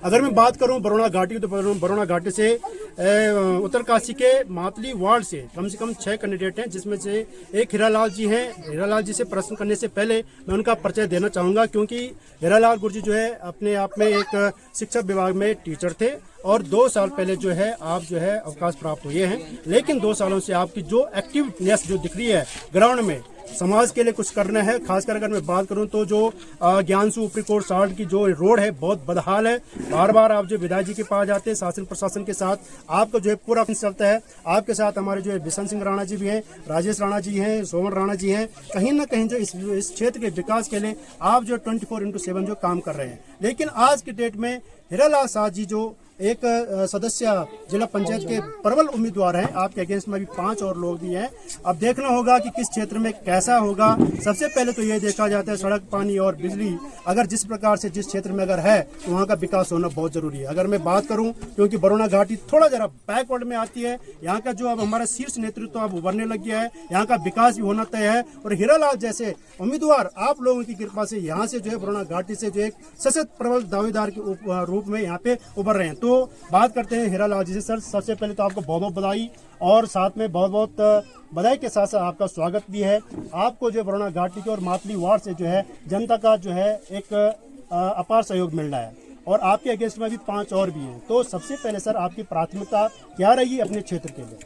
अगर मैं बात करूं बरौना घाटी तो बरौना घाटी से उत्तरकाशी के मातली वार्ड से कम 6 कैंडिडेट हैं, जिसमें से एक हीरालाल जी हैं। हीरालाल जी से प्रश्न करने से पहले मैं उनका परिचय देना चाहूँगा, क्योंकि हीरालाल गुरजी जो है अपने आप में एक शिक्षा विभाग में टीचर थे और 2 साल पहले जो है आप जो है अवकाश प्राप्त हुए हैं। लेकिन 2 सालों से आपकी जो एक्टिवनेस जो दिख रही है ग्राउंड में, समाज के लिए कुछ करना है। खासकर अगर मैं बात करूं तो जो ज्ञानसू ऊपरी कोट साल्ट की जो रोड है बहुत बदहाल है। बार बार आप जो विधायक जी के पास जाते हैं, शासन प्रशासन के साथ आपका जो है पूरा चलता है। आपके साथ हमारे जो है बिशन सिंह राणा जी भी हैं, राजेश राणा जी हैं, सोमन राणा जी हैं। कहीं ना कहीं जो इस क्षेत्र के विकास के लिए आप जो 24/7 जो काम कर रहे हैं। लेकिन आज की डेट में हीरालाल शाह जी जो एक सदस्य जिला पंचायत के प्रबल उम्मीदवार हैं, आपके अगेंस्ट में भी 5 और लोग भी हैं। अब देखना होगा कि किस क्षेत्र में कैसा होगा। सबसे पहले तो ये देखा जाता है सड़क, पानी और बिजली अगर जिस प्रकार से जिस क्षेत्र में अगर है तो वहाँ का विकास होना बहुत जरूरी है। अगर मैं बात करूँ, क्योंकि बरौना घाटी थोड़ा जरा बैकवर्ड में आती है, यहाँ का जो अब हमारा शीर्ष नेतृत्व अब उभरने लग गया है, यहाँ का विकास भी होना तय है। और हीरालाल जैसे उम्मीदवार आप लोगों की कृपा से यहाँ से जो है बरौना घाटी से जो एक सशक्त प्रबल दावेदार के रूप में यहाँ पे उभर रहे हैं। तो बात करते हैं हीरालाल जी से। सर, सबसे पहले तो आपको बहुत बहुत बधाई, और साथ में बहुत बहुत बधाई के साथ साथ आपका स्वागत भी है। आपको जो बरौना घाटी के और मातली वार्ड से जो है जनता का जो है एक अपार सहयोग मिल रहा है, और आपके अगेंस्ट में भी 5 और भी हैं। तो सबसे पहले सर आपकी प्राथमिकता क्या रही अपने क्षेत्र के लिए?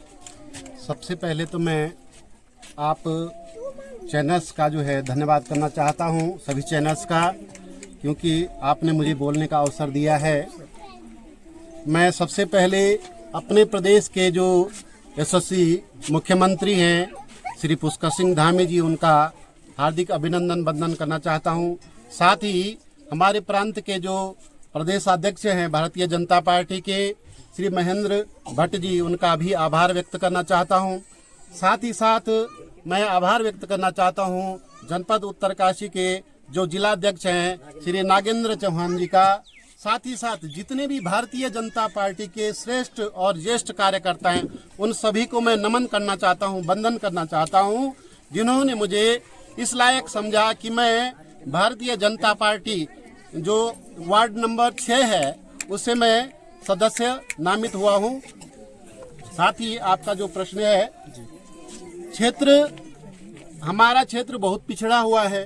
सबसे पहले तो मैं आप चैनल्स का जो है धन्यवाद करना चाहता हूँ, सभी चैनल्स का, क्योंकि आपने मुझे बोलने का अवसर दिया है। मैं सबसे पहले अपने प्रदेश के जो यशस्वी मुख्यमंत्री हैं श्री पुष्कर सिंह धामी जी, उनका हार्दिक अभिनंदन वंदन करना चाहता हूं। साथ ही हमारे प्रांत के जो प्रदेश अध्यक्ष हैं भारतीय जनता पार्टी के श्री महेंद्र भट्ट जी, उनका भी आभार व्यक्त करना चाहता हूं। साथ ही साथ मैं आभार व्यक्त करना चाहता हूं जनपद उत्तरकाशी के जो जिलाध्यक्ष हैं श्री नागेंद्र चौहान जी का। साथ ही साथ जितने भी भारतीय जनता पार्टी के श्रेष्ठ और ज्येष्ठ कार्यकर्ता हैं, उन सभी को मैं नमन करना चाहता हूं, वंदन करना चाहता हूं, जिन्होंने मुझे इस लायक समझा कि मैं भारतीय जनता पार्टी जो वार्ड नंबर 6 है उससे मैं सदस्य नामित हुआ हूं। साथ ही आपका जो प्रश्न है, हमारा क्षेत्र बहुत पिछड़ा हुआ है।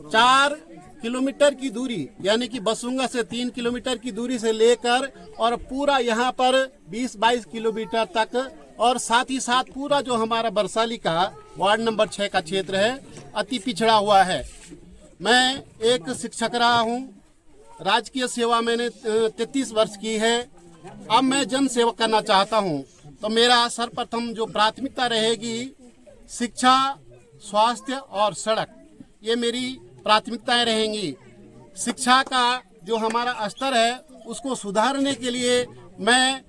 4 किलोमीटर की दूरी यानी कि बसुंगा से 3 किलोमीटर की दूरी से लेकर और पूरा यहाँ पर 20-22 किलोमीटर तक, और साथ ही साथ पूरा जो हमारा बरसाली का वार्ड नंबर 6 का क्षेत्र है अति पिछड़ा हुआ है। मैं एक शिक्षक रहा हूँ, राजकीय सेवा मैंने 33 वर्ष की है। अब मैं जन सेवा करना चाहता हूँ, तो मेरा सर्वप्रथम जो प्राथमिकता रहेगी शिक्षा, स्वास्थ्य और सड़क, ये मेरी प्राथमिकताएं रहेंगी। शिक्षा का जो हमारा स्तर है उसको सुधारने के लिए मैं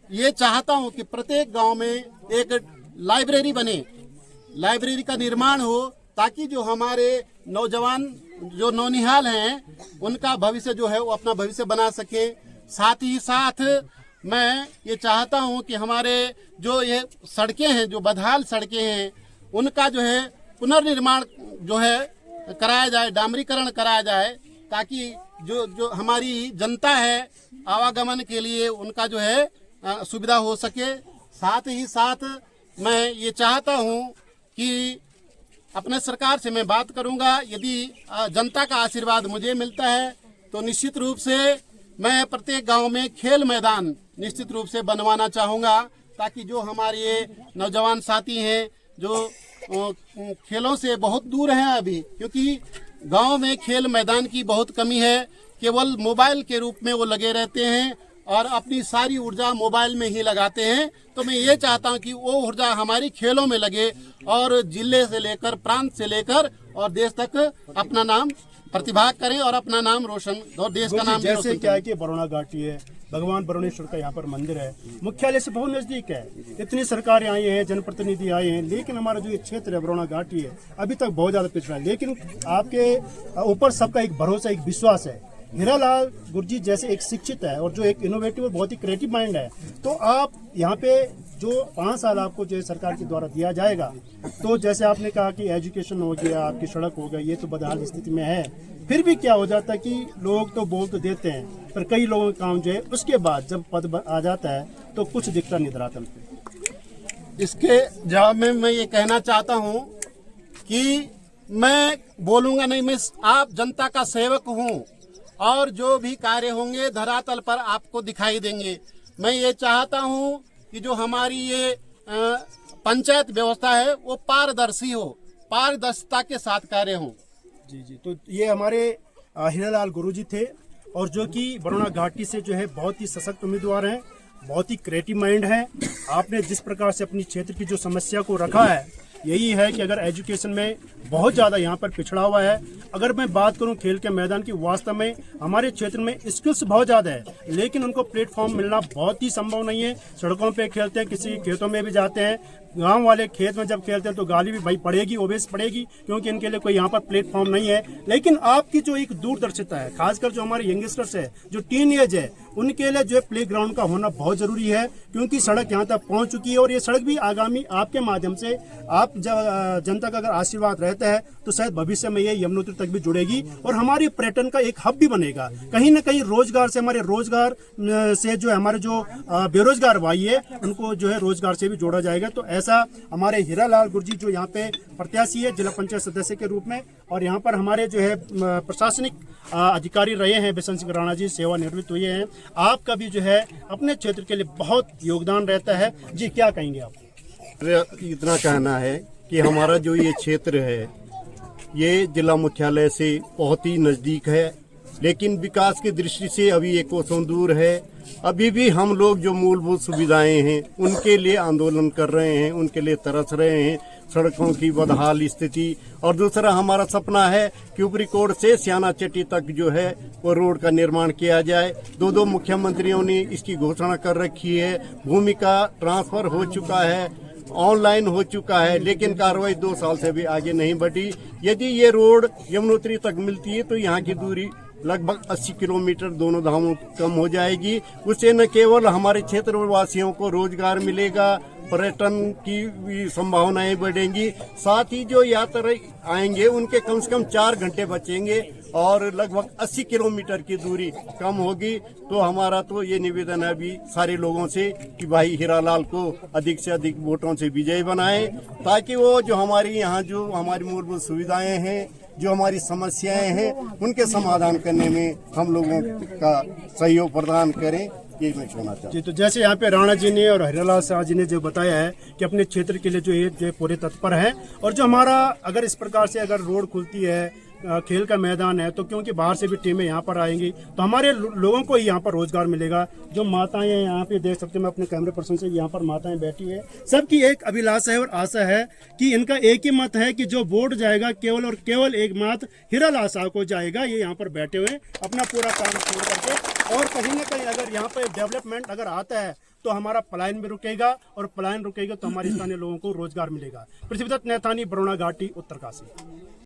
ये चाहता हूं कि प्रत्येक गांव में एक लाइब्रेरी बने, लाइब्रेरी का निर्माण हो, ताकि जो हमारे नौजवान जो नौनिहाल हैं उनका भविष्य जो है वो अपना भविष्य बना सके। साथ ही साथ मैं ये चाहता हूं कि हमारे जो ये सड़कें हैं, जो बदहाल सड़कें हैं, उनका जो है पुनर्निर्माण जो है कराया जाए, डामरीकरण कराया जाए, ताकि जो हमारी जनता है आवागमन के लिए उनका जो है सुविधा हो सके। साथ ही साथ मैं ये चाहता हूँ कि अपने सरकार से मैं बात करूँगा, यदि जनता का आशीर्वाद मुझे मिलता है तो निश्चित रूप से मैं प्रत्येक गांव में खेल मैदान निश्चित रूप से बनवाना चाहूँगा, ताकि जो हमारे ये नौजवान साथी हैं जो खेलों से बहुत दूर हैं अभी, क्योंकि गांव में खेल मैदान की बहुत कमी है। केवल मोबाइल के रूप में वो लगे रहते हैं और अपनी सारी ऊर्जा मोबाइल में ही लगाते हैं। तो मैं ये चाहता हूं कि वो ऊर्जा हमारी खेलों में लगे और जिले से लेकर प्रांत से लेकर और देश तक अपना नाम प्रतिभाग करें और अपना नाम रोशन और देश का नाम जैसे क्या है कि बरौना घाटी है, भगवान बरुणेश्वर का यहाँ पर मंदिर है, मुख्यालय से बहुत नजदीक है, इतनी सरकारें आई हैं, जनप्रतिनिधि आए हैं, लेकिन हमारा जो ये क्षेत्र है बरौना घाटी है अभी तक बहुत ज्यादा पिछड़ा है। लेकिन आपके ऊपर सबका एक भरोसा, एक विश्वास है। हीरालाल गुरजी जैसे एक शिक्षित है और जो एक इनोवेटिव और बहुत ही क्रिएटिव माइंड है, तो आप यहाँ पे जो 5 साल आपको जो सरकार के द्वारा दिया जाएगा, तो जैसे आपने कहा कि एजुकेशन हो गया, आपकी सड़क हो गई, ये तो बदहाल स्थिति में है, फिर भी क्या हो जाता है कि लोग तो बोल तो देते हैं, पर कई लोगों का काम जो है उसके बाद जब पद आ जाता है तो कुछ दिखता नहीं धरातल पे। इसके जवाब में मैं ये कहना चाहता हूँ कि मैं बोलूँगा नहीं, मैं आप जनता का सेवक हूँ और जो भी कार्य होंगे धरातल पर आपको दिखाई देंगे। मैं ये चाहता हूँ कि जो हमारी ये पंचायत व्यवस्था है वो पारदर्शी हो, पारदर्शिता के साथ कार्य हो। जी जी, तो ये हमारे हीरालाल गुरुजी थे और जो कि बरौना घाटी से जो है बहुत ही सशक्त उम्मीदवार हैं, बहुत ही क्रिएटिव माइंड है। आपने जिस प्रकार से अपनी क्षेत्र की जो समस्या को रखा है, यही है कि अगर एजुकेशन में बहुत ज़्यादा यहाँ पर पिछड़ा हुआ है। अगर मैं बात करूँ खेल के मैदान की, वास्तव में हमारे क्षेत्र में स्किल्स बहुत ज़्यादा है, लेकिन उनको प्लेटफॉर्म मिलना बहुत ही संभव नहीं है। सड़कों पे खेलते हैं, किसी खेतों में भी जाते हैं, गांव वाले खेत में जब खेलते हैं तो गाली भी भाई पड़ेगी, ओबेस पड़ेगी, क्योंकि इनके लिए कोई यहाँ पर प्लेटफॉर्म नहीं है। लेकिन आपकी जो एक दूरदर्शिता है, खासकर जो हमारे यंगस्टर्स है, जो टीन एज है, उनके लिए जो है प्ले ग्राउंड का होना बहुत जरूरी है, क्योंकि सड़क यहाँ तक पहुँच चुकी है और ये सड़क भी आगामी आपके माध्यम से आप जनता का अगर आशीर्वाद रहता है तो शायद भविष्य में ये यमुनोत्री तक भी जुड़ेगी और हमारे पर्यटन का एक हब भी बनेगा। कहीं ना कहीं रोजगार से, हमारे रोजगार से जो हमारे जो बेरोजगार भाई है उनको जो है रोजगार से भी जोड़ा जाएगा। तो ऐसा हमारे हीरालाल गुरुजी जो यहाँ पे प्रत्याशी है जिला पंचायत सदस्य के रूप में, और यहाँ पर हमारे जो है प्रशासनिक अधिकारी रहे हैं बिशन सिंह राणा जी, सेवानिवृत्त हुए हैं। आपका भी जो है अपने क्षेत्र के लिए बहुत योगदान रहता है। जी, क्या कहेंगे आप? इतना कहना है कि हमारा जो ये क्षेत्र है ये जिला मुख्यालय से बहुत ही नज़दीक है, लेकिन विकास की दृष्टि से अभी एक कोसों दूर है। अभी भी हम लोग जो मूलभूत सुविधाएं हैं उनके लिए आंदोलन कर रहे हैं, उनके लिए तरस रहे हैं। सड़कों की बदहाल स्थिति, और दूसरा हमारा सपना है कि ऊपरी कोट से सियाना चट्टी तक जो है वो रोड का निर्माण किया जाए। दो मुख्यमंत्रियों ने इसकी घोषणा कर रखी है, भूमि का ट्रांसफर हो चुका है, ऑनलाइन हो चुका है, लेकिन कार्रवाई 2 साल से भी आगे नहीं बढ़ी। यदि ये रोड यमुनोत्री तक मिलती है तो यहाँ की दूरी लगभग 80 किलोमीटर दोनों धामों कम हो जाएगी। उससे न केवल हमारे क्षेत्रवासियों को रोजगार मिलेगा, पर्यटन की भी संभावनाएं बढ़ेंगी, साथ ही जो यात्री आएंगे उनके कम से कम 4 घंटे बचेंगे और लगभग 80 किलोमीटर की दूरी कम होगी। तो हमारा तो ये निवेदन है अभी सारे लोगों से कि भाई हीरालाल को अधिक से अधिक वोटों से विजयी बनाएं, ताकि वो जो हमारी यहाँ जो हमारी मूलभूत सुविधाएं हैं, जो हमारी समस्याएं हैं, उनके समाधान करने में हम लोगों का सहयोग प्रदान करें। ये मैं कहना चाहता हूं। जी, तो जैसे यहाँ पे राणा जी ने और हीरालाल शाह जी ने जो बताया है कि अपने क्षेत्र के लिए जो है पूरे तत्पर है, और जो हमारा अगर इस प्रकार से अगर रोड खुलती है, खेल का मैदान है, तो क्योंकि बाहर से भी टीमें यहाँ पर आएंगी तो हमारे लोगों को ही यहाँ पर रोजगार मिलेगा। जो माताएं यहाँ पे देख सकते हैं, मैं अपने कैमरे पर्सन से, यहाँ पर माताएं बैठी है, सबकी एक अभिलाषा है और आशा है कि इनका एक ही मत है कि जो वोट जाएगा केवल और केवल एक मत हीरालाल शाह को जाएगा। ये यहाँ पर बैठे हुए अपना पूरा काम छोड़ करके, और कहीं ना कहीं अगर यहाँ पर डेवलपमेंट अगर आता है तो हमारा पलायन भी रुकेगा, और पलायन रुकेगा तो हमारे स्थानीय लोगों को रोजगार मिलेगा। पृथ्वीदत्त नैथानी, बरौना घाटी, उत्तरकाशी।